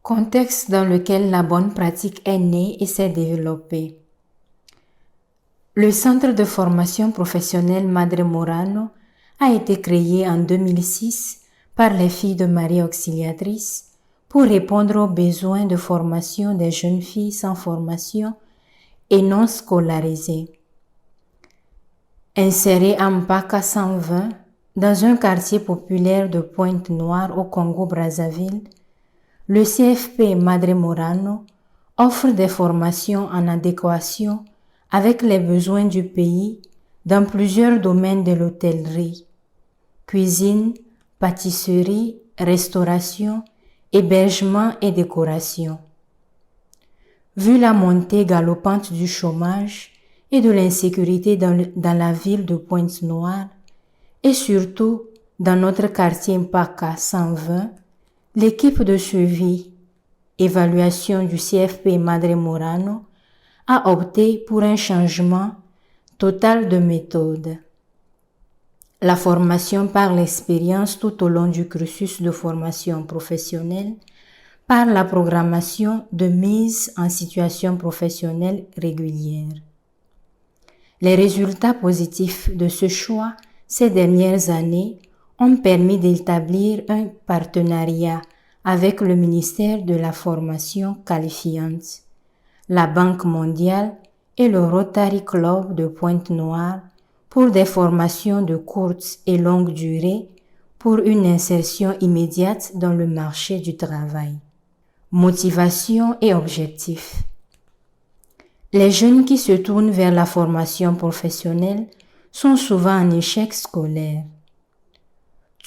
Contexte dans lequel la bonne pratique est née et s'est développée. Le Centre de formation professionnelle Madre Morano a été créé en 2006 par les filles de Marie Auxiliatrice pour répondre aux besoins de formation des jeunes filles sans formation et non scolarisées. Inséré à Mpaka 120, dans un quartier populaire de Pointe-Noire au Congo-Brazzaville, le CFP Madre Morano offre des formations en adéquation avec les besoins du pays dans plusieurs domaines de l'hôtellerie, cuisine, pâtisserie, restauration, hébergement et décoration. Vu la montée galopante du chômage et de l'insécurité dans la ville de Pointe-Noire et surtout dans notre quartier Mpaka 120, l'équipe de suivi évaluation du CFP Madre Morano a opté pour un changement total de méthode. La formation par l'expérience tout au long du cursus de formation professionnelle, par la programmation de mise en situation professionnelle régulière. Les résultats positifs de ce choix ces dernières années ont permis d'établir un partenariat avec le ministère de la Formation qualifiante, la Banque mondiale et le Rotary Club de Pointe-Noire pour des formations de courte et longue durée pour une insertion immédiate dans le marché du travail. Motivation et objectifs. Les jeunes qui se tournent vers la formation professionnelle sont souvent en échec scolaire.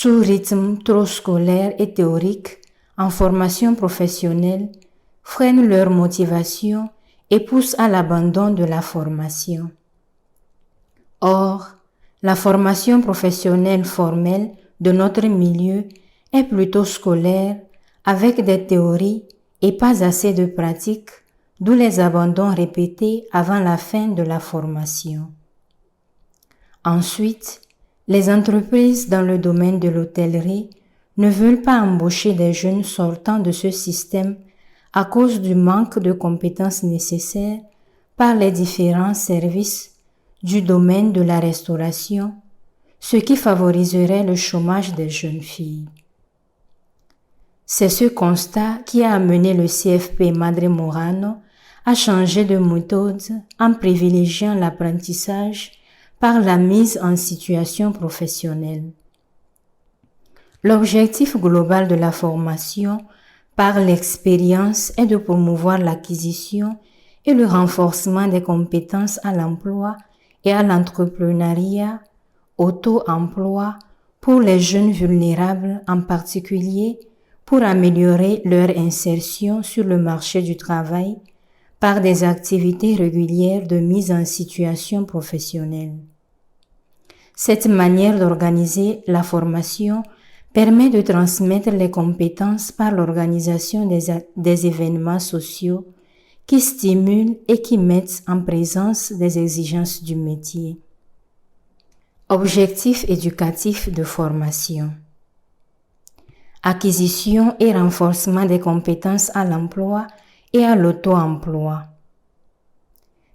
Tout rythme trop scolaire et théorique en formation professionnelle freine leur motivation et pousse à l'abandon de la formation. Or, la formation professionnelle formelle de notre milieu est plutôt scolaire avec des théories et pas assez de pratiques, d'où les abandons répétés avant la fin de la formation. Ensuite, les entreprises dans le domaine de l'hôtellerie ne veulent pas embaucher des jeunes sortant de ce système à cause du manque de compétences nécessaires par les différents services du domaine de la restauration, ce qui favoriserait le chômage des jeunes filles. C'est ce constat qui a amené le CFP Madre Morano à changer de méthode en privilégiant l'apprentissage par la mise en situation professionnelle. L'objectif global de la formation par l'expérience est de promouvoir l'acquisition et le renforcement des compétences à l'emploi et à l'entrepreneuriat, auto-emploi pour les jeunes vulnérables en particulier pour améliorer leur insertion sur le marché du travail par des activités régulières de mise en situation professionnelle. Cette manière d'organiser la formation permet de transmettre les compétences par l'organisation des événements sociaux qui stimulent et qui mettent en présence des exigences du métier. Objectifs éducatifs de formation. Acquisition et renforcement des compétences à l'emploi et à l'auto-emploi.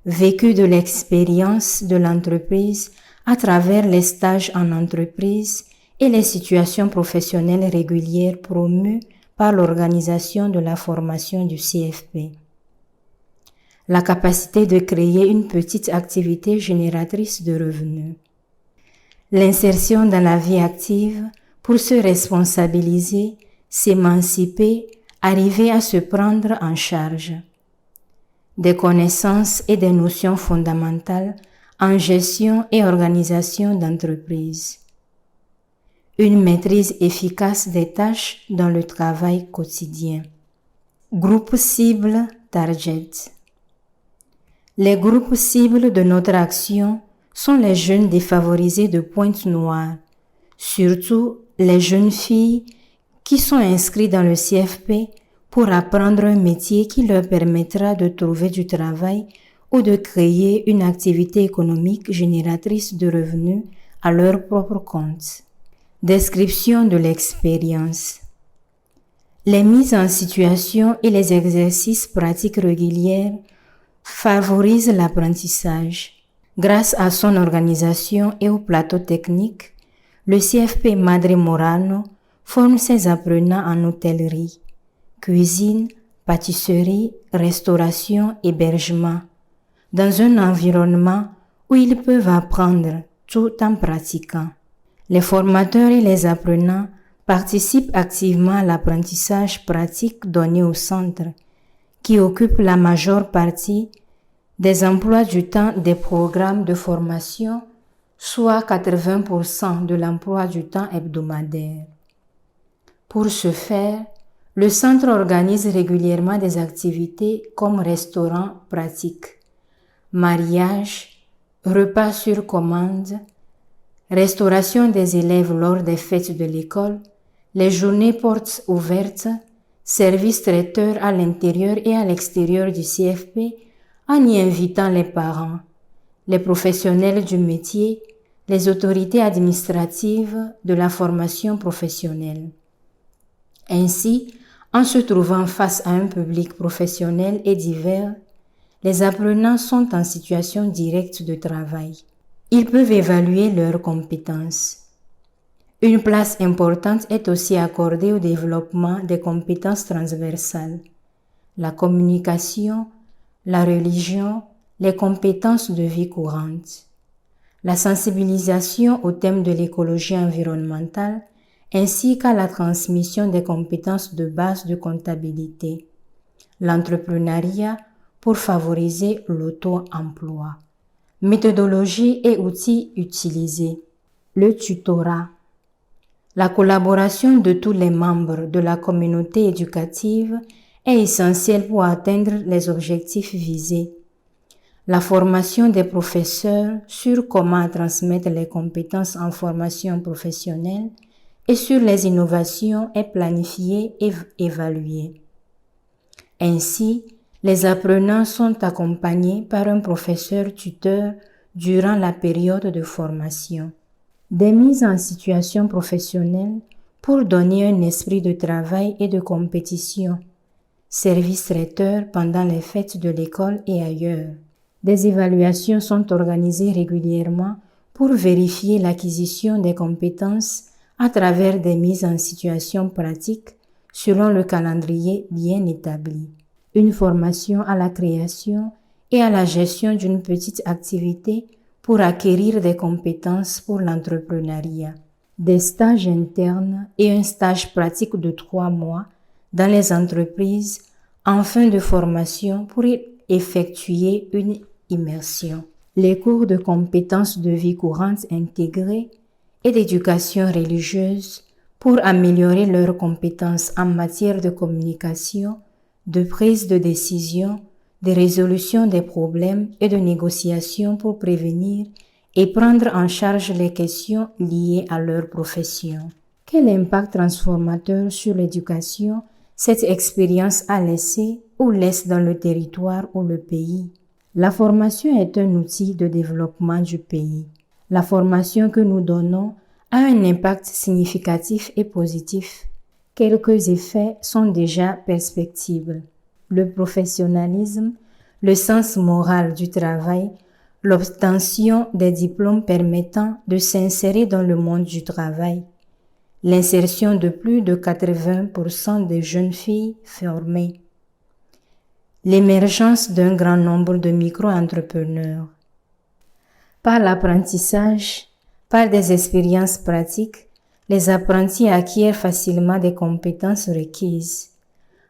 Vécu de l'expérience de l'entreprise à travers les stages en entreprise et les situations professionnelles régulières promues par l'organisation de la formation du CFP. La capacité de créer une petite activité génératrice de revenus. L'insertion dans la vie active pour se responsabiliser, s'émanciper, arriver à se prendre en charge. Des connaissances et des notions fondamentales en gestion et organisation d'entreprise. Une maîtrise efficace des tâches dans le travail quotidien. Groupe cible target. Les groupes cibles de notre action sont les jeunes défavorisés de Pointe-Noire, surtout les jeunes filles qui sont inscrites dans le CFP pour apprendre un métier qui leur permettra de trouver du travail ou de créer une activité économique génératrice de revenus à leur propre compte. Description de l'expérience. Les mises en situation et les exercices pratiques réguliers favorisent l'apprentissage. Grâce à son organisation et au plateau technique, le CFP Madre Morano forme ses apprenants en hôtellerie, cuisine, pâtisserie, restauration, hébergement, dans un environnement où ils peuvent apprendre tout en pratiquant. Les formateurs et les apprenants participent activement à l'apprentissage pratique donné au centre, qui occupe la majeure partie des emplois du temps des programmes de formation, soit 80% de l'emploi du temps hebdomadaire. Pour ce faire, le centre organise régulièrement des activités comme restaurants pratiques, mariage, repas sur commande, restauration des élèves lors des fêtes de l'école, les journées portes ouvertes, services traiteurs à l'intérieur et à l'extérieur du CFP en y invitant les parents, les professionnels du métier, les autorités administratives de la formation professionnelle. Ainsi, en se trouvant face à un public professionnel et divers, les apprenants sont en situation directe de travail. Ils peuvent évaluer leurs compétences. Une place importante est aussi accordée au développement des compétences transversales, la communication, la religion, les compétences de vie courante, la sensibilisation au thème de l'écologie environnementale ainsi qu'à la transmission des compétences de base de comptabilité, l'entrepreneuriat pour favoriser l'auto-emploi. Méthodologie et outils utilisés. Le tutorat. La collaboration de tous les membres de la communauté éducative est essentielle pour atteindre les objectifs visés. La formation des professeurs sur comment transmettre les compétences en formation professionnelle et sur les innovations est planifiée et évaluée. Ainsi, les apprenants sont accompagnés par un professeur tuteur durant la période de formation. Des mises en situation professionnelle pour donner un esprit de travail et de compétition. Services traiteurs pendant les fêtes de l'école et ailleurs. Des évaluations sont organisées régulièrement pour vérifier l'acquisition des compétences à travers des mises en situation pratiques selon le calendrier bien établi. Une formation à la création et à la gestion d'une petite activité pour acquérir des compétences pour l'entrepreneuriat. Des stages internes et un stage pratique de 3 mois dans les entreprises en fin de formation pour effectuer une immersion. Les cours de compétences de vie courante intégrées et d'éducation religieuse pour améliorer leurs compétences en matière de communication, de prise de décision, de résolution des problèmes et de négociation pour prévenir et prendre en charge les questions liées à leur profession. Quel impact transformateur sur l'éducation cette expérience a laissé ou laisse dans le territoire ou le pays? La formation est un outil de développement du pays. La formation que nous donnons a un impact significatif et positif. Quelques effets sont déjà perceptibles. Le professionnalisme, le sens moral du travail, l'obtention des diplômes permettant de s'insérer dans le monde du travail, l'insertion de plus de 80% des jeunes filles formées, l'émergence d'un grand nombre de micro-entrepreneurs. Par l'apprentissage, par des expériences pratiques, les apprentis acquièrent facilement des compétences requises.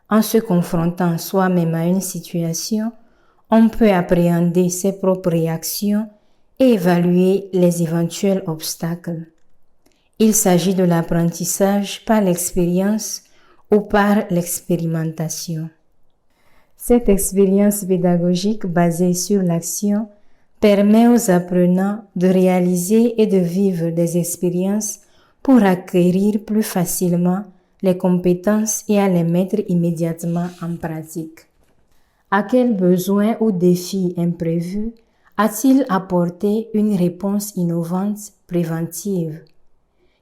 En se confrontant soi-même à une situation, on peut appréhender ses propres réactions et évaluer les éventuels obstacles. Il s'agit de l'apprentissage par l'expérience ou par l'expérimentation. Cette expérience pédagogique basée sur l'action permet aux apprenants de réaliser et de vivre des expériences pour acquérir plus facilement les compétences et à les mettre immédiatement en pratique. À quel besoin ou défi imprévu a-t-il apporté une réponse innovante préventive?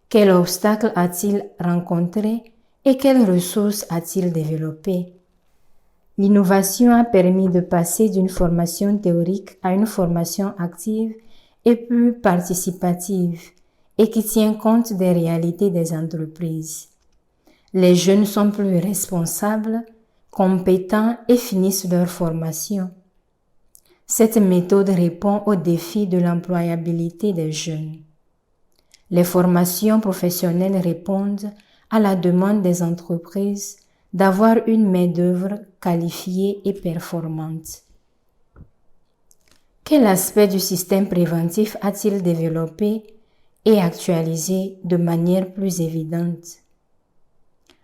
Quel obstacle a-t-il rencontré Et quelles ressources a-t-il développées? L'innovation a permis de passer d'une formation théorique à une formation active et plus participative et qui tient compte des réalités des entreprises. Les jeunes sont plus responsables, compétents et finissent leur formation. Cette méthode répond aux défis de l'employabilité des jeunes. Les formations professionnelles répondent à la demande des entreprises d'avoir une main-d'œuvre qualifiée et performante. Quel aspect du système préventif a-t-il développé et actualisé de manière plus évidente?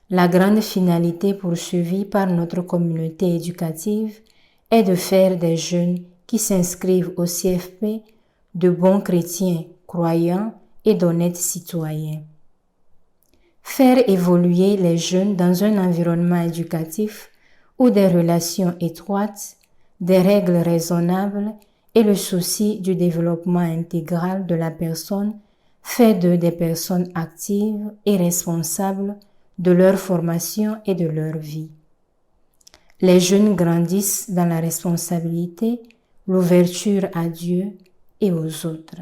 La grande finalité poursuivie par notre communauté éducative est de faire des jeunes qui s'inscrivent au CFP de bons chrétiens, croyants et d'honnêtes citoyens. Faire évoluer les jeunes dans un environnement éducatif où des relations étroites, des règles raisonnables et le souci du développement intégral de la personne fait d'eux des personnes actives et responsables de leur formation et de leur vie. Les jeunes grandissent dans la responsabilité, l'ouverture à Dieu et aux autres.